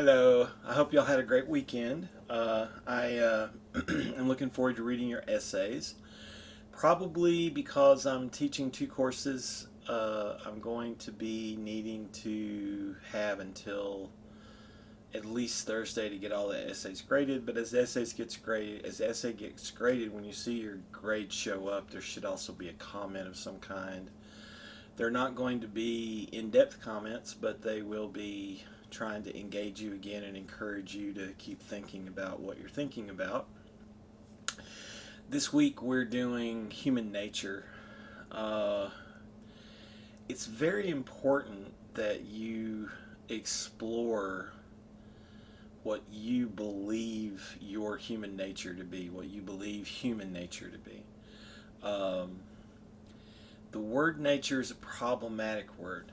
Hello, I hope y'all had a great weekend. I am looking forward to reading your essays. Probably because I'm teaching two courses, I'm going to be needing to have until at least Thursday to get all the essays graded. But as the essay gets graded, when you see your grade show up, there should also be a comment of some kind. They're not going to be in-depth comments, but they will be trying to engage you again and encourage you to keep thinking about what you're thinking about. This week we're doing human nature. Uh, it's very important that you explore what you believe your human nature to be, what you believe human nature to be. Um, the word nature is a problematic word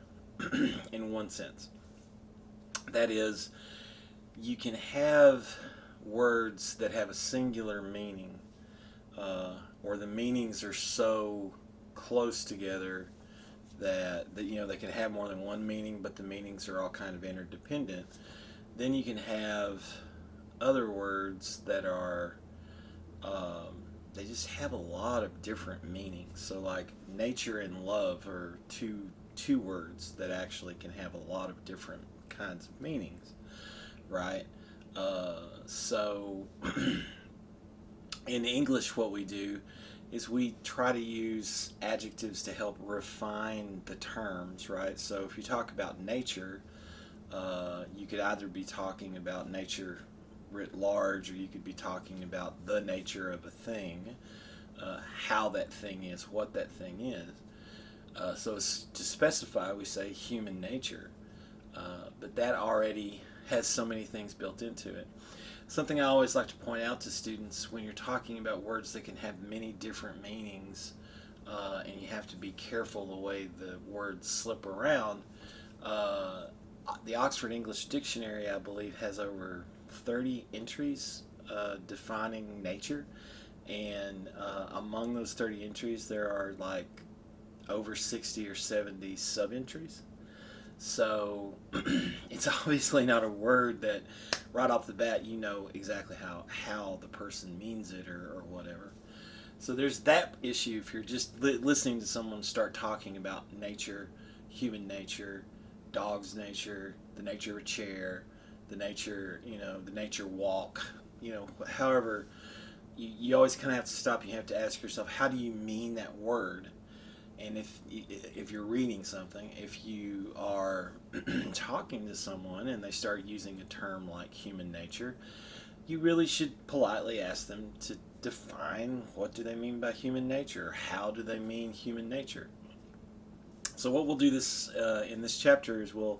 in one sense. That is, you can have words that have a singular meaning, or the meanings are so close together that they can have more than one meaning, but the meanings are all kind of interdependent. Then you can have other words that are they just have a lot of different meanings. So like nature and love are two words that actually can have a lot of different kinds of meanings, right? So in English, what we do is we try to use adjectives to help refine the terms, right? So if you talk about nature, you could either be talking about nature writ large, or you could be talking about the nature of a thing, how that thing is, what that thing is. To specify, we say human nature, but that already has so many things built into it. Something I always like to point out to students when you're talking about words that can have many different meanings, and you have to be careful the way the words slip around. The Oxford English Dictionary, I believe, has over 30 entries defining nature, and among those 30 entries, there are like over 60 or 70 sub entries. So it's obviously not a word that right off the bat you know exactly how the person means it, or whatever. So there's that issue if you're just listening to someone start talking about nature, human nature, dog's nature, the nature of a chair, the nature walk, however, you always kind of have to stop. You have to ask yourself, how do you mean that word? And if you're reading something, if you are talking to someone and they start using a term like human nature, you really should politely ask them to define what do they mean by human nature, or how do they mean human nature. So what we'll do in this chapter is we'll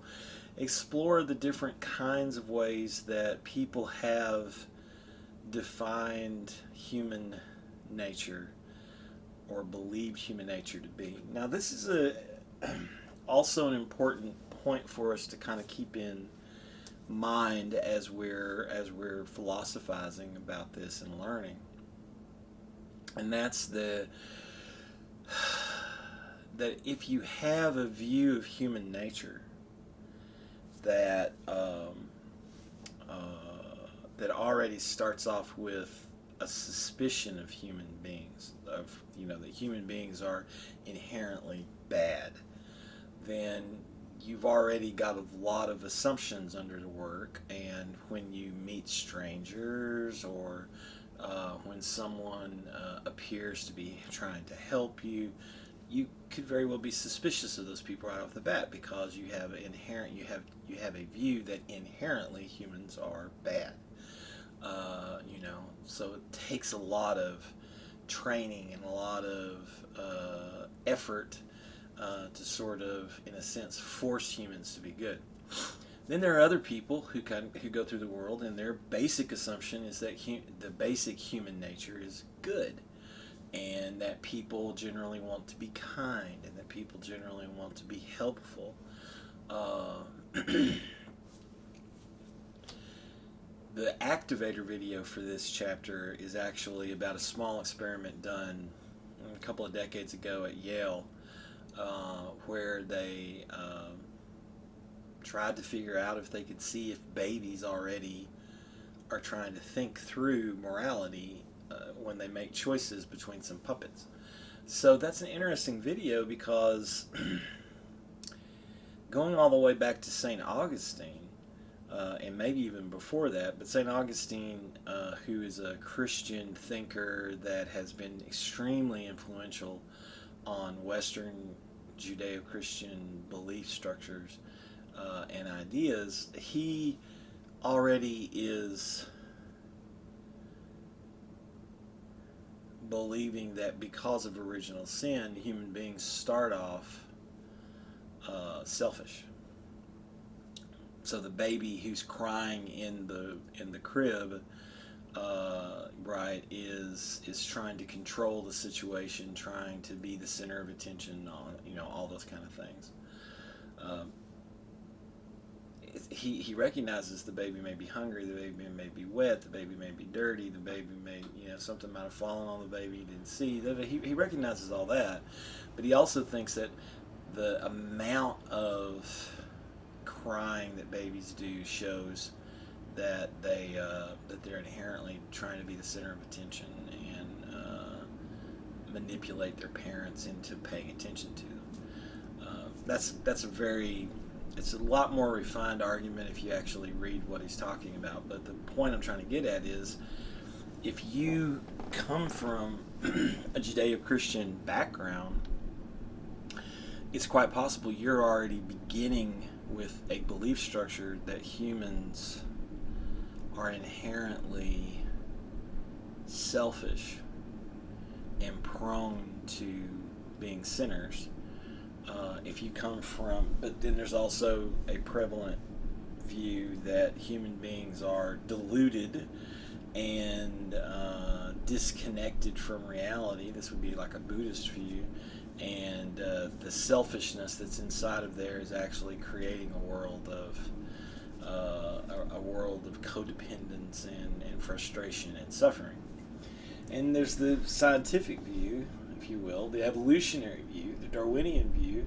explore the different kinds of ways that people have defined human nature or believe human nature to be. Now, this is also an important point for us to kind of keep in mind as we're philosophizing about this and learning, and that's that if you have a view of human nature that that already starts off with a suspicion of human beings, that human beings are inherently bad, then you've already got a lot of assumptions under the work. And when you meet strangers, or when someone appears to be trying to help you, you could very well be suspicious of those people right off the bat, because you have a view that inherently humans are bad. So it takes a lot of training and a lot of effort to sort of, in a sense, force humans to be good. Then there are other people who go through the world, and their basic assumption is that the basic human nature is good, and that people generally want to be kind, and that people generally want to be helpful. The activator video for this chapter is actually about a small experiment done a couple of decades ago at Yale, where they tried to figure out if they could see if babies already are trying to think through morality when they make choices between some puppets. So that's an interesting video because going all the way back to St. Augustine, and maybe even before that, but St. Augustine, who is a Christian thinker that has been extremely influential on Western Judeo-Christian belief structures and ideas, he already is believing that because of original sin, human beings start off selfish. So the baby who's crying in the crib, right, is trying to control the situation, trying to be the center of attention, on all those kind of things. He recognizes the baby may be hungry, the baby may be wet, the baby may be dirty, the baby may, something might have fallen on the baby he didn't see. He recognizes all that, but he also thinks that the amount of crying that babies do shows that they're inherently trying to be the center of attention and manipulate their parents into paying attention to them. It's a lot more refined argument if you actually read what he's talking about. But the point I'm trying to get at is, if you come from a Judeo-Christian background, it's quite possible you're already beginning with a belief structure that humans are inherently selfish and prone to being sinners. If you come from, but then there's also a prevalent view that human beings are deluded and disconnected from reality. This would be like a Buddhist view, and the selfishness that's inside of there is actually creating a world of codependence and frustration and suffering. And there's the scientific view, if you will, the evolutionary view, the Darwinian view,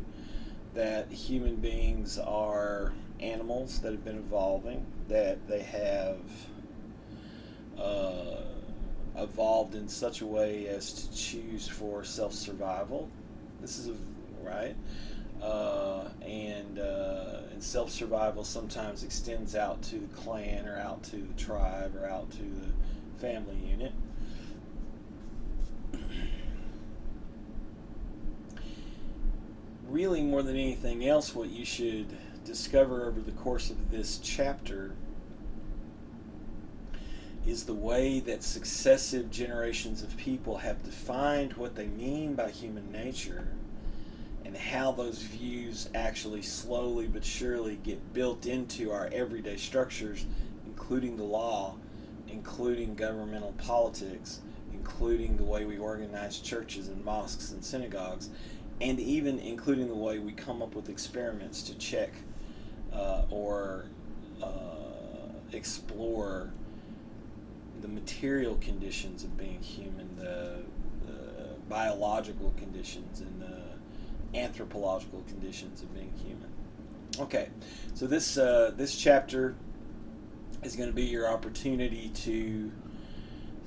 that human beings are animals that have been evolving, that they have evolved in such a way as to choose for self-survival. This is right, and self-survival sometimes extends out to the clan or out to the tribe or out to the family unit. Really, more than anything else, what you should discover over the course of this chapter is the way that successive generations of people have defined what they mean by human nature, and how those views actually slowly but surely get built into our everyday structures, including the law, including governmental politics, including the way we organize churches and mosques and synagogues, and even including the way we come up with experiments to check or explore the material conditions of being human, the biological conditions and the anthropological conditions of being human. Okay, so this chapter is going to be your opportunity to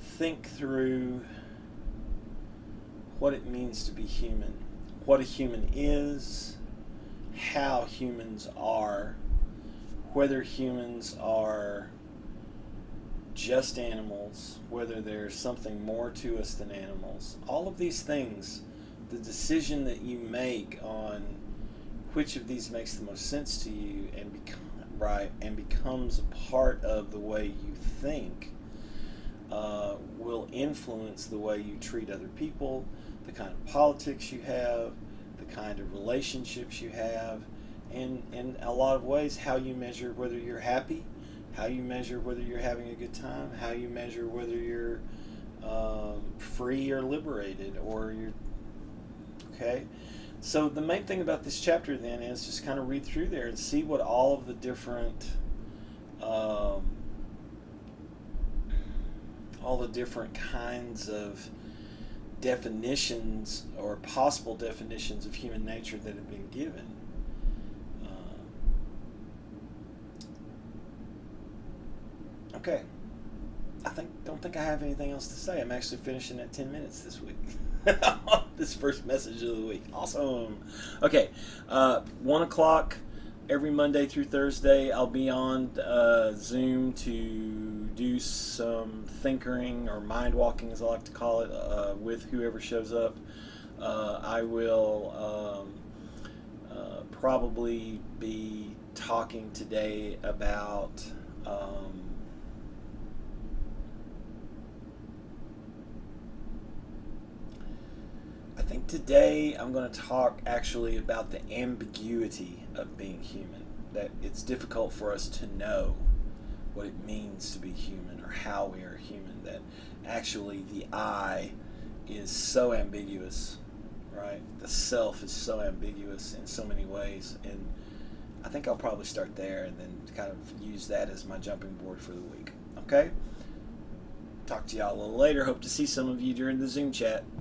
think through what it means to be human, what a human is, how humans are, whether humans are just animals, whether there's something more to us than animals. All of these things, the decision that you make on which of these makes the most sense to you and becomes a part of the way you think, will influence the way you treat other people, the kind of politics you have, the kind of relationships you have, and in a lot of ways how you measure whether you're happy, how you measure whether you're having a good time, how you measure whether you're free or liberated, or you're okay. So the main thing about this chapter then is just kind of read through there and see what all of the different kinds of definitions or possible definitions of human nature that have been given. Okay. Don't think I have anything else to say. I'm actually finishing at 10 minutes this week. This first message of the week. Awesome. Okay. 1 o'clock every Monday through Thursday. I'll be on Zoom to do some thinkering or mind walking, as I like to call it, with whoever shows up. I will probably be talking today about I think today I'm going to talk actually about the ambiguity of being human. That it's difficult for us to know what it means to be human or how we are human. That actually the I is so ambiguous, right? The self is so ambiguous in so many ways. And I think I'll probably start there and then kind of use that as my jumping board for the week. Okay? Talk to y'all a little later. Hope to see some of you during the Zoom chat.